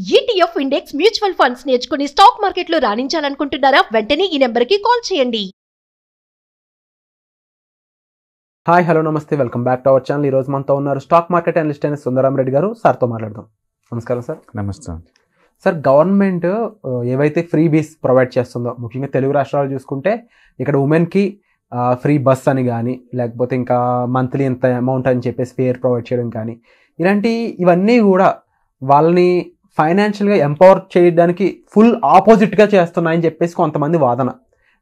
ETF index mutual funds నేర్చుకుని stock మార్కెట్లో రాణించాలనుకుంటున్నారా? వెంటనే ఈ నెంబర్కి కాల్ చేయండి. హాయ్ హలో నమస్తే, welcome back to our channel. ఈరోజు మనతో ఉన్నారు స్టాక్ మార్కెట్ అనలిస్ట్ అయిన సుందరం రెడ్డి గారు. సార్తో మాట్లాడదాం. నమస్కారం సార్. నమస్తే సార్, గవర్నమెంట్ ఏవైతే ఫ్రీ బీస్ ప్రొవైడ్ చేస్తుందో, ముఖ్యంగా తెలుగు రాష్ట్రాలు చూసుకుంటే ఇక్కడ ఉమెన్కి ఫ్రీ బస్ అని కానీ, లేకపోతే ఇంకా మంత్లీ ఇంత అమౌంట్ అని చెప్పేసి ఫేర్ ప్రొవైడ్ చేయడం కానీ, ఇవన్నీ కూడా వాళ్ళని ఫైనాన్షియల్గా ఎంపవర్ చేయడానికి ఫుల్ ఆపోజిట్గా చేస్తున్నాయని చెప్పేసి కొంతమంది వాదన.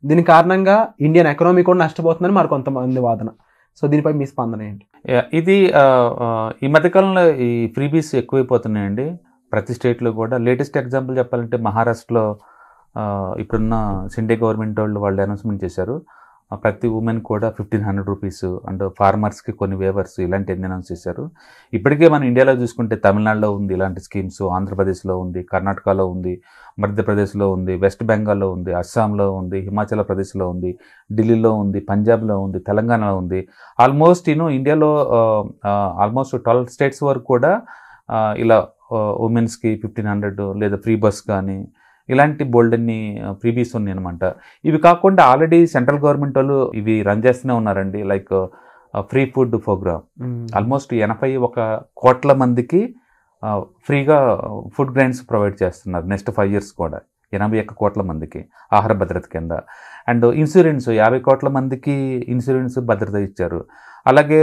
దీని కారణంగా ఇండియన్ ఎకనామీ కూడా నష్టపోతుందని మరి కొంతమంది వాదన. సో దీనిపై మీ స్పందన ఏంటి? ఇది ఈ మధ్యకాలంలో ఈ ఫ్రీబీస్ ఎక్కువైపోతున్నాయండి ప్రతి స్టేట్లో కూడా. లేటెస్ట్ ఎగ్జాంపుల్ చెప్పాలంటే మహారాష్ట్రలో ఇప్పుడున్న సిండే గవర్నమెంట్ వాళ్ళు అనౌన్స్మెంట్ చేశారు. ప్రతి ఉమెన్ కూడా 1500 రూపీస్ అండ్ ఫార్మర్స్కి కొన్ని వేవర్స్ ఇలాంటివన్నీ అనౌన్స్ చేశారు. ఇప్పటికే మనం ఇండియాలో చూసుకుంటే తమిళనాడులో ఉంది ఇలాంటి స్కీమ్స్, ఆంధ్రప్రదేశ్లో ఉంది, కర్ణాటకలో ఉంది, మధ్యప్రదేశ్లో ఉంది, వెస్ట్ బెంగాల్లో ఉంది, అస్సాంలో ఉంది, హిమాచల్ ప్రదేశ్లో ఉంది, ఢిల్లీలో ఉంది, పంజాబ్లో ఉంది, తెలంగాణలో ఉంది. ఆల్మోస్ట్ ఇండియాలో ఆల్మోస్ట్ 12 స్టేట్స్ వరకు కూడా ఇలా ఉమెన్స్కి 1500 లేదా ఫ్రీ బస్ కానీ ఇలాంటి బోల్డ్ అన్ని ఫ్రీబీస్ ఉన్నాయి అనమాట. ఇవి కాకుండా ఆల్రెడీ సెంట్రల్ గవర్నమెంట్ వాళ్ళు ఇవి రన్ చేస్తూనే ఉన్నారండి. Like free food programme almost 81 కోట్ల మందికి ఫ్రీగా ఫుడ్ గ్రైన్స్ ప్రొవైడ్ చేస్తున్నారు నెక్స్ట్ 5 years కూడా. 81 కోట్ల మందికి ఆహార భద్రత కింద. అండ్ ఇన్సూరెన్స్ 50 కోట్ల మందికి ఇన్సూరెన్స్ భద్రత ఇచ్చారు. అలాగే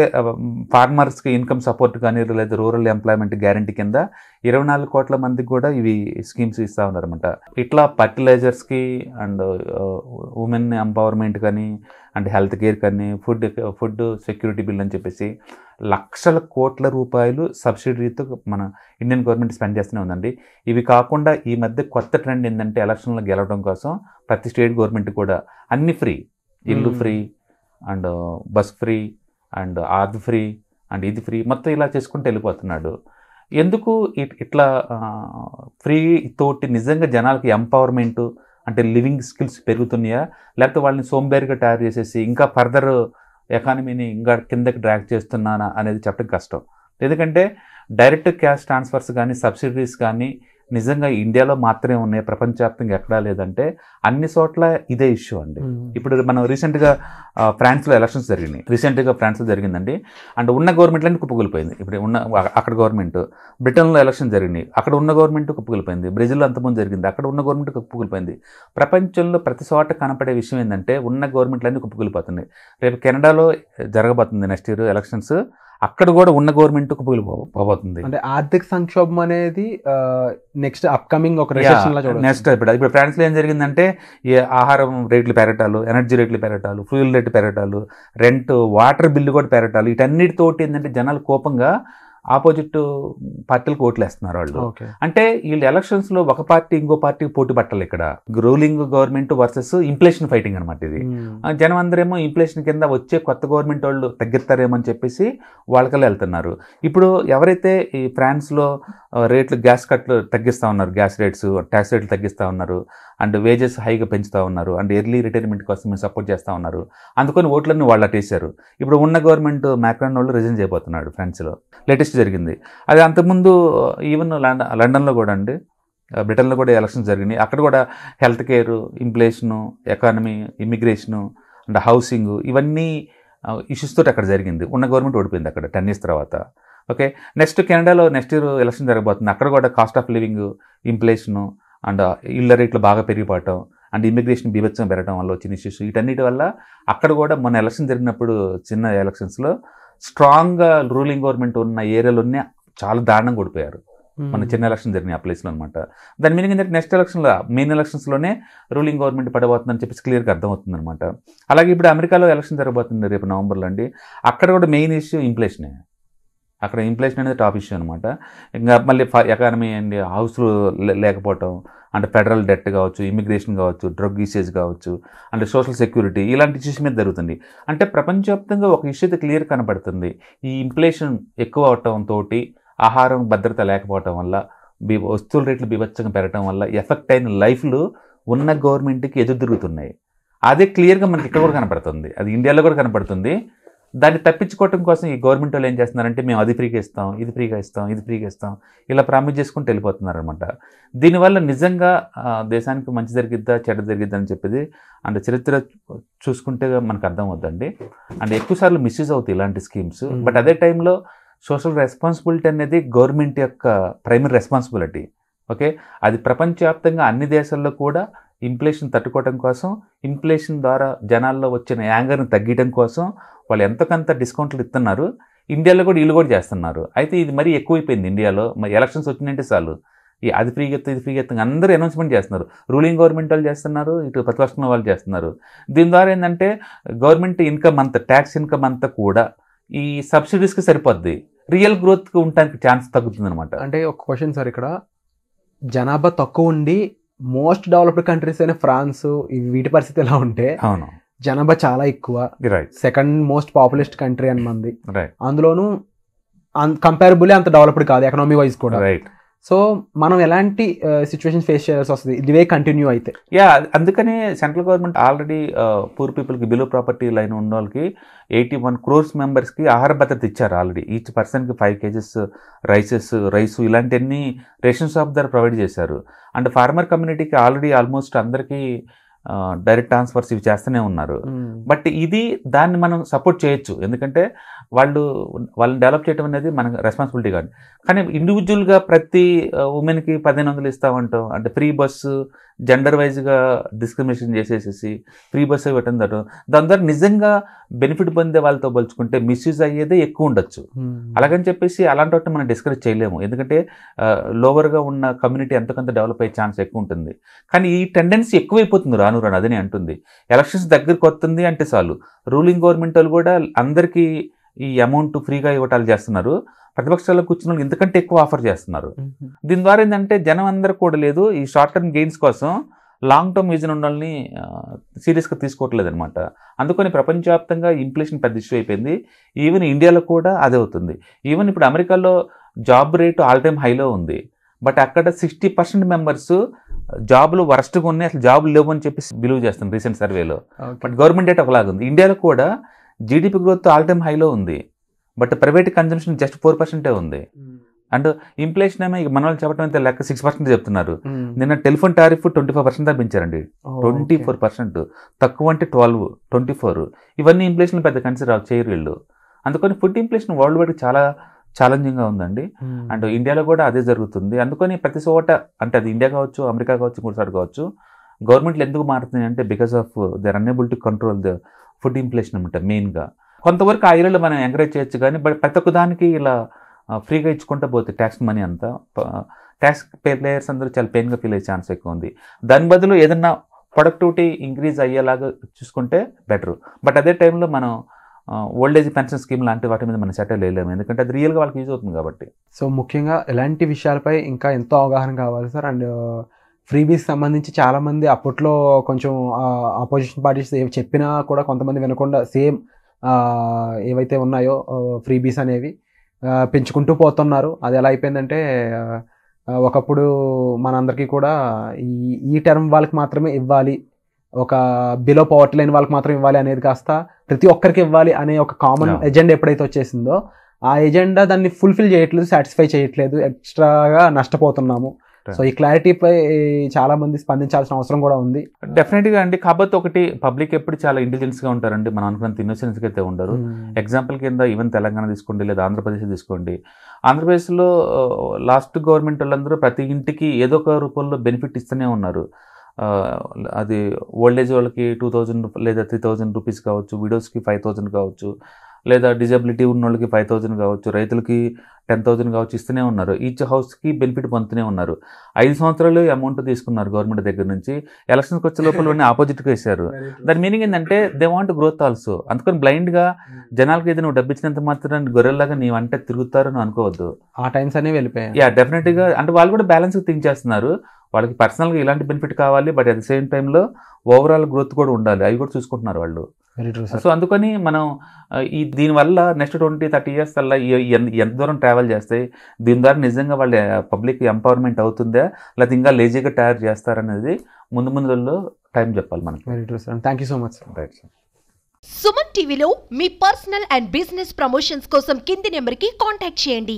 ఫార్మర్స్కి ఇన్కమ్ సపోర్ట్ కానీ లేదా రూరల్ ఎంప్లాయ్మెంట్ గ్యారంటీ కింద 24 కోట్ల మందికి కూడా ఇవి స్కీమ్స్ ఇస్తూ ఉన్నారన్నమాట. ఇట్లా ఫర్టిలైజర్స్కి అండ్ ఉమెన్ ఎంపవర్మెంట్ కానీ అండ్ హెల్త్ కేర్ కానీ ఫుడ్ సెక్యూరిటీ బిల్ అని చెప్పేసి లక్షల కోట్ల రూపాయలు సబ్సిడీతో మన ఇండియన్ గవర్నమెంట్ స్పెండ్ చేస్తూనే ఉందండి. ఇవి కాకుండా ఈ మధ్య కొత్త ట్రెండ్ ఏంటంటే ఎలక్షన్లో గెలవడం కోసం ప్రతి స్టేట్ గవర్నమెంట్ కూడా అన్ని ఫ్రీ, ఇల్లు free and bus free and అది ఫ్రీ అండ్ ఇది ఫ్రీ మొత్తం ఇలా చేసుకుంటూ వెళ్ళిపోతున్నాడు. ఎందుకు ఇట్లా ఫ్రీ తోటి నిజంగా జనాలకి ఎంపవర్మెంటు అంటే లివింగ్ స్కిల్స్ పెరుగుతున్నాయా, లేకపోతే వాళ్ళని సోంబేరిగా తయారు చేసేసి ఇంకా ఫర్దర్ ఎకానమీని ఇంకా కిందకి డ్రాగ్ చేస్తున్నానా అనేది చెప్పడం కష్టం. ఎందుకంటే డైరెక్ట్ క్యాష్ ట్రాన్స్ఫర్స్ కానీ సబ్సిడీస్ కానీ నిజంగా ఇండియాలో మాత్రమే ఉన్నాయి, ప్రపంచవ్యాప్తంగా ఎక్కడా లేదంటే అన్ని చోట్ల ఇదే ఇష్యూ అండి. ఇప్పుడు మనం రీసెంట్గా ఫ్రాన్స్లో ఎలక్షన్స్ జరిగినాయి. ఫ్రాన్స్లో జరిగిందండి. అండ్ ఉన్న గవర్నమెంట్లన్నీ కుప్పకూలిపోయింది. ఇప్పుడు అక్కడ గవర్నమెంట్. బ్రిటన్లో ఎలక్షన్ జరిగినాయి, అక్కడ ఉన్న గవర్నమెంట్ కుప్పకూలిపోయింది. బ్రెజిల్లో అంతకుముందు జరిగింది, అక్కడ ఉన్న గవర్నమెంట్ కుప్పకూలిపోయింది. ప్రపంచంలో ప్రతి చోట కనపడే విషయం ఏంటంటే ఉన్న గవర్నమెంట్లన్నీ కుప్పకూలిపోతున్నాయి. రేపు కెనడాలో జరగబోతుంది నెక్స్ట్ ఇయర్ ఎలక్షన్స్, అక్కడ కూడా ఉన్న గవర్నమెంట్ కుప్పకూలిపోబోతుంది. అంటే ఆర్థిక సంక్షోభం అనేది నెక్స్ట్ అప్కమింగ్ ఒక నెక్స్ట్ ఇప్పుడు ఫ్రాన్స్లో ఏం జరిగిందంటే ఈ ఆహారం రేట్లు పెరగటాలు, ఎనర్జీ రేట్లు పెరగటాలు, ఫ్యూయల్ రేట్లు పెరగటాలు, రెంట్, వాటర్ బిల్లు కూడా పెరగటాలు, వీటన్నిటితోటి ఏంటంటే జనాలు కోపంగా ఆపోజిట్ పార్టీలకు ఓట్లు వేస్తున్నారు వాళ్ళు. అంటే వీళ్ళు ఎలక్షన్స్లో ఒక పార్టీ ఇంకో పార్టీకి పోటీ పట్టాలి. ఇక్కడ ruling government versus inflation fighting అనమాట ఇది. జనం అందరేమో ఇన్ఫ్లేషన్ కింద వచ్చే కొత్త గవర్నమెంట్ వాళ్ళు తగ్గిస్తారేమో అని చెప్పేసి వాళ్ళకల్లా వెళ్తున్నారు. ఇప్పుడు ఎవరైతే ఈ ఫ్రాన్స్లో రేట్లు గ్యాస్ కట్లు తగ్గిస్తూ ఉన్నారు, గ్యాస్ రేట్స్ ట్యాక్స్ రేట్లు తగ్గిస్తూ ఉన్నారు, అండ్ వేజెస్ హైగా పెంచుతూ ఉన్నారు, అండ్ ఎర్లీ రిటైర్మెంట్ కోసం మేము సపోర్ట్ చేస్తూ ఉన్నారు, అందుకని ఓట్లన్నీ వాళ్ళు అట్టేశారు. ఇప్పుడు ఉన్న గవర్నమెంట్ మ్యాక్రాన్ వాళ్ళు రిజైన్ చేయబోతున్నాడు ఫ్రాన్స్లో. లేటెస్ట్ జరిగింది అది. అంతకుముందు ఈవెన్ లండన్లో కూడా అండి, బ్రిటన్లో కూడా ఎలక్షన్స్ జరిగినాయి. అక్కడ కూడా health care, inflation, economy, immigration and housing issues ఇష్యూస్ తోటి అక్కడ జరిగింది. ఉన్న గవర్నమెంట్ ఓడిపోయింది అక్కడ 10 years తర్వాత. ఓకే, నెక్స్ట్ కెనడాలో నెక్స్ట్ ఇయర్ ఎలక్షన్ జరగబోతుంది. అక్కడ కూడా cost of living, inflation and ఇళ్ళ రేట్లు బాగా పెరిగిపోవటం అండ్ ఇమిగ్రేషన్ బీభత్సం పెరగడం వల్ల వచ్చిన ఇష్యూస్, వీటన్నిటి వల్ల అక్కడ కూడా మొన్న ఎలక్షన్ జరిగినప్పుడు చిన్న ఎలక్షన్స్లో స్ట్రాంగ్గా రూలింగ్ గవర్నమెంట్ ఉన్న ఏరియాలోనే చాలా దారుణంగా ఓడిపోయారు. మన చిన్న ఎలక్షన్ జరిగినాయి ఆ ప్లేస్లో అనమాట. దాని మీనింగ్ ఏంటంటే నెక్స్ట్ ఎలక్షన్లో మెయిన్ ఎలక్షన్స్లోనే రూలింగ్ గవర్నమెంట్ పడబోతుందని చెప్పేసి క్లియర్గా అర్థమవుతుంది అనమాట. అలాగే ఇప్పుడు అమెరికాలో ఎలక్షన్ జరగబోతుంది రేపు నవంబర్లో అండి. అక్కడ కూడా మెయిన్ ఇష్యూ ఇన్ఫ్లేషనే. అక్కడ ఇన్ఫ్లేషన్ అనేది టాప్ ఇష్యూ అనమాట. ఇంకా మళ్ళీ ఎకానమీ అండ్ హౌస్లు లేకపోవటం అంటే ఫెడరల్ డెట్ కావచ్చు, ఇమిగ్రేషన్ కావచ్చు, డ్రగ్ యూసేజ్ కావచ్చు, అంటే సోషల్ సెక్యూరిటీ ఇలాంటి ఇష్యూస్ మీద జరుగుతుంది. అంటే ప్రపంచవ్యాప్తంగా ఒక ఇష్యూ అయితే క్లియర్ కనపడుతుంది. ఈ ఇన్ఫ్లేషన్ ఎక్కువ అవటంతో ఆహారం భద్రత లేకపోవటం వల్ల, వస్తువుల రేట్లు బీభత్సంగా పెరగటం వల్ల ఎఫెక్ట్ అయిన లైఫ్లు ఉన్న గవర్నమెంట్కి ఎదురు తిరుగుతున్నాయి. అదే క్లియర్గా మనకి ఇక్కడ కూడా కనపడుతుంది, అది ఇండియాలో కూడా కనపడుతుంది. దాన్ని తప్పించుకోవడం కోసం ఈ గవర్నమెంట్ వాళ్ళు ఏం చేస్తున్నారంటే మేము అది ఫ్రీగా ఇస్తాం, ఇది ఫ్రీగా ఇస్తాం, ఇది ఫ్రీగా ఇస్తాం, ఇలా ప్రామిస్ చేసుకుంటూ వెళ్ళిపోతున్నారు అనమాట. దీనివల్ల నిజంగా దేశానికి మంచి జరిగిద్దా చెడ్డ జరిగిద్దా అని చెప్పేది అంటే చరిత్ర చూసుకుంటే మనకు అర్థం అవుతుందండి. అండ్ ఎక్కువసార్లు మిస్యూజ్ అవుతాయి ఇలాంటి స్కీమ్స్. బట్ అదే టైంలో సోషల్ రెస్పాన్సిబిలిటీ అనేది గవర్నమెంట్ యొక్క ప్రైమరీ రెస్పాన్సిబిలిటీ. ఓకే, అది ప్రపంచవ్యాప్తంగా అన్ని దేశాల్లో కూడా ఇన్ఫ్లేషన్ తట్టుకోవడం కోసం, ఇన్ఫ్లేషన్ ద్వారా జనాల్లో వచ్చిన యాంగర్ని తగ్గించడం కోసం వాళ్ళు ఎంతకంత డిస్కౌంట్లు ఇస్తున్నారు. ఇండియాలో కూడా వీళ్ళు కూడా చేస్తున్నారు. అయితే ఇది మరీ ఎక్కువైపోయింది ఇండియాలో. మరి ఎలక్షన్స్ వచ్చినాయంటే చాలు అది ఫ్రీగా ఎత్తా, ఇది ఫ్రీగా ఎత్తా అందరూ అనౌన్స్మెంట్ చేస్తున్నారు. రూలింగ్ గవర్నమెంట్ వాళ్ళు చేస్తున్నారు, ఇటు ప్రతిపక్షం వాళ్ళు చేస్తున్నారు. దీని ద్వారా ఏంటంటే గవర్నమెంట్ ఇన్కమ్ అంతా, ట్యాక్స్ ఇన్కమ్ అంతా కూడా ఈ సబ్సిడీస్కి సరిపోద్ది. రియల్ గ్రోత్కి ఉండడానికి ఛాన్స్ తగ్గుతుంది అనమాట. అంటే ఒక క్వశ్చన్ సార్, ఇక్కడ జనాభా తక్కువ ఉండి మోస్ట్ డెవలప్డ్ కంట్రీస్ అయిన ఫ్రాన్స్ వీటి పరిస్థితి ఎలా ఉంటే, అవును జనాభా చాలా ఎక్కువ, రైట్, సెకండ్ మోస్ట్ పాపులేస్ట్ కంట్రీ అని మంది, రైట్, అందులోనూ కంపారబుల్లీ అంత డెవలప్డ్ కాదు ఎకనామీ వైజ్ కూడా. రైట్. సో మనం ఎలాంటి సిచ్యువేషన్ ఫేస్ చేయాల్సి వస్తుంది ఇదివే కంటిన్యూ అయితే? అందుకనే సెంట్రల్ గవర్నమెంట్ ఆల్రెడీ పూర్ పీపుల్కి బిలో ప్రాపర్టీ లైన్ ఉన్న వాళ్ళకి 81 crores మెంబర్స్కి ఆహార భద్రత ఇచ్చారు ఆల్రెడీ. ఈచ్ పర్సన్కి 5 kgs రైస్ ఇలాంటివన్నీ రేషన్ షాప్ ద్వారా ప్రొవైడ్ చేశారు. అండ్ ఫార్మర్ కమ్యూనిటీకి ఆల్రెడీ ఆల్మోస్ట్ అందరికీ డైరెక్ట్ ట్రాన్స్ఫర్స్ ఇవి చేస్తూనే ఉన్నారు. బట్ ఇది దాన్ని మనం సపోర్ట్ చేయొచ్చు, ఎందుకంటే వాళ్ళని డెవలప్ చేయడం అనేది మన రెస్పాన్సిబిలిటీ కాదు. కానీ ఇండివిజువల్గా ప్రతి ఉమెన్కి 1500 ఇస్తామంటాం, అంటే ఫ్రీ బస్సు జెండర్ వైజ్గా డిస్క్రిమినేషన్ చేసేసేసి ఫ్రీ బస్సు ఇవ్వటం దాని ద్వారా నిజంగా బెనిఫిట్ పొందే వాళ్ళతో పోల్చుకుంటే మిస్యూజ్ అయ్యేదే ఎక్కువ ఉండొచ్చు. అలాగని చెప్పేసి అలాంటి వాటిని మనం డిస్కరేజ్ చేయలేము, ఎందుకంటే లోవర్గా ఉన్న కమ్యూనిటీ ఎంతకంత డెవలప్ అయ్యే ఛాన్స్ ఎక్కువ ఉంటుంది. కానీ ఈ టెండెన్సీ ఎక్కువైపోతుంది రాను రాను, అదని అంటుంది. ఎలక్షన్స్ దగ్గరికి వస్తుంది అంటే చాలు రూలింగ్ గవర్నమెంట్ వాళ్ళు కూడా అందరికీ ఈ అమౌంట్ ఫ్రీగా ఇవ్వటాలు చేస్తున్నారు. ప్రతిపక్షాల్లో కూర్చున్న వాళ్ళు ఇంతకంటే ఎక్కువ ఆఫర్ చేస్తున్నారు. దీని ద్వారా ఏంటంటే జనం అందరూ కూడా లేదు, ఈ షార్ట్ టర్మ్ గెయిన్స్ కోసం లాంగ్ టర్మ్ విజన్ ఉన్న వాళ్ళని సీరియస్గా తీసుకోవట్లేదు అనమాట. అందుకని ప్రపంచవ్యాప్తంగా ఇన్ఫ్లేషన్ పెద్ద ఇష్యూ అయిపోయింది. ఈవెన్ ఇండియాలో కూడా అదే అవుతుంది. ఈవెన్ ఇప్పుడు అమెరికాలో జాబ్ రేటు ఆల్ టైమ్ హైలో ఉంది. బట్ అక్కడ 60% మెంబర్స్ జాబ్లు వరస్ట్గా ఉన్నాయి, అసలు జాబ్లు లేవు అని చెప్పి బిలీవ్ చేస్తుంది రీసెంట్ సర్వేలో. బట్ గవర్నమెంట్ డేటా ఒకలాగా ఉంది. ఇండియాలో కూడా జీడిపి గ్రోత్ ఆల్ టైమ్ హైలో ఉంది, బట్ ప్రైవేట్ కన్జంప్షన్ జస్ట్ 4% ఉంది. అండ్ ఇన్ఫ్లేషన్ ఏమో మన వాళ్ళు చెప్పడం అయితే లెక్క 6% చెప్తున్నారు. నిన్న టెలిఫోన్ టారిఫ్ 25% దాకా పెంచారండి. 24%, తక్కువ అంటే 12, 24. ఇవన్నీ ఇన్ఫ్లేషన్ పెద్ద కన్సిడర్ చేయరు వీళ్ళు. అందుకని ఫుడ్ ఇన్ఫ్లేషన్ వరల్డ్ వైడ్ చాలా ఛాలెంజింగ్గా ఉందండి. అండ్ ఇండియాలో కూడా అదే జరుగుతుంది. అందుకని ప్రతి చోట, అంటే అది ఇండియా కావచ్చు, అమెరికా కావచ్చు, ఇంకోసారి కావచ్చు, గవర్నమెంట్లు ఎందుకు మారుతున్నాయి అంటే because of they are unable to control the food inflation అనమాట మెయిన్గా. కొంతవరకు ఆ ఏరియాలో మనం ఎంకరేజ్ చేయొచ్చు, కానీ బట్ ప్రతి ఒక్క దానికి ఇలా ఫ్రీగా ఇచ్చుకుంటూ పోతే ట్యాక్స్ మనీ అంతా ట్యాక్స్ ప్లేయర్స్ అందరూ చాలా పెయిన్గా ఫీల్ అయ్యే ఛాన్స్ ఎక్కువ ఉంది. దాని బదులు ఏదన్నా ప్రొడక్టివిటీ ఇంక్రీజ్ అయ్యేలాగా చూసుకుంటే బెటర్. బట్ అదే టైంలో మనం ఓల్డ్ ఏజ్ పెన్షన్ స్కీమ్ లాంటి వాటి మీద మనం సెటిల్ వేయలేము, ఎందుకంటే అది రియల్గా వాళ్ళకి యూజ్ అవుతుంది కాబట్టి. సో ముఖ్యంగా ఇలాంటి విషయాలపై ఇంకా ఎంతో అవగాహన కావాలి సార్. అండ్ ఫ్రీబీస్ సంబంధించి చాలామంది అప్పట్లో కొంచెం ఆపోజిషన్ పార్టీస్ చెప్పినా కూడా కొంతమంది వినకుండా సేమ్ ఏవైతే ఉన్నాయో ఫ్రీబీస్ అనేవి పెంచుకుంటూ పోతున్నారు. అది ఎలా అయిపోయిందంటే ఒకప్పుడు మనందరికీ కూడా ఈ టర్మ్ వాళ్ళకి మాత్రమే ఇవ్వాలి, ఒక బిలో పవర్టీ లైన్ వాళ్ళకి మాత్రం ఇవ్వాలి అనేది కాస్త ప్రతి ఒక్కరికి ఇవ్వాలి అనే ఒక కామన్ ఎజెండా ఎప్పుడైతే వచ్చేసిందో, ఆ ఎజెండా దాన్ని ఫుల్ఫిల్ చేయట్లేదు, సాటిస్ఫై చేయట్లేదు, ఎక్స్ట్రాగా నష్టపోతున్నాము. సో ఈ క్లారిటీపై చాలా మంది స్పందించాల్సిన అవసరం కూడా ఉంది. డెఫినెట్గా అండి. కాకపోతే ఒకటి, పబ్లిక్ ఎప్పుడు చాలా ఇంటెలిజెన్స్గా ఉంటారండి, మనం అనుకున్నంత ఇన్నోసెన్స్గా అయితే ఉండరు. ఎగ్జాంపుల్ కింద ఈవెన్ తెలంగాణ తీసుకోండి, లేదా ఆంధ్రప్రదేశ్ తీసుకోండి. ఆంధ్రప్రదేశ్లో లాస్ట్ గవర్నమెంట్ వాళ్ళందరూ ప్రతి ఇంటికి ఏదో ఒక రూపంలో బెనిఫిట్ ఇస్తూనే ఉన్నారు. అది ఓల్డ్ ఏజ్ వాళ్ళకి 2000 లేదా 3000 రూపీస్ కావచ్చు, విడోస్కి 5000 కావచ్చు, లేదా డిజబిలిటీ ఉన్న వాళ్ళకి 5000 కావచ్చు, రైతులకి 10,000 కావచ్చు, ఇస్తూనే ఉన్నారు. ఈచ్ హౌస్కి బెనిఫిట్ పొందుతూనే ఉన్నారు. 5 సంవత్సరాలు అమౌంట్ తీసుకున్నారు గవర్నమెంట్ దగ్గర నుంచి. ఎలక్షన్కి వచ్చే లోపల ఆపోజిట్గా ఇస్తారు. దాని మీనింగ్ ఏంటంటే దే వాంట్ గ్రోత్ ఆల్సో. అందుకని బ్లైండ్గా జనాలకి ఏదైనా నువ్వు డబ్బు ఇచ్చినంత మాత్రం గొర్రెల్లాగా నీవంటే తిరుగుతారని అనుకోవద్దు. ఆ టైమ్స్ అనేవి వెళ్ళిపోయాయి. డెఫినెట్గా. అంటే వాళ్ళు కూడా బ్యాలెన్స్గా థింక్ చేస్తున్నారు. వాళ్ళకి పర్సనల్గా ఇలాంటి బెనిఫిట్ కావాలి, బట్ అట్ ద సేమ్ టైంలో ఓవరాల్ గ్రోత్ కూడా ఉండాలి, అవి కూడా చూసుకుంటున్నారు వాళ్ళు. సో అందుకని మనం దీనివల్ల నెక్స్ట్ 20-30 years వల్ల ఎంత దూరం ట్రావెల్ చేస్తాయి, దీని ద్వారా నిజంగా వాళ్ళ పబ్లిక్ ఎంపవర్మెంట్ అవుతుందా, లేకపోతే ఇంకా లేజీగా తయారు చేస్తారనేది ముందు ముందులో టైం చెప్పాలి మనకి. Very true sir. Thank you so much sir. Right sir. Suman టీవీలో మీ పర్సనల్ అండ్ బిజినెస్ ప్రమోషన్స్ కోసం కింది నెంబర్కి కాంటాక్ట్ చేయండి.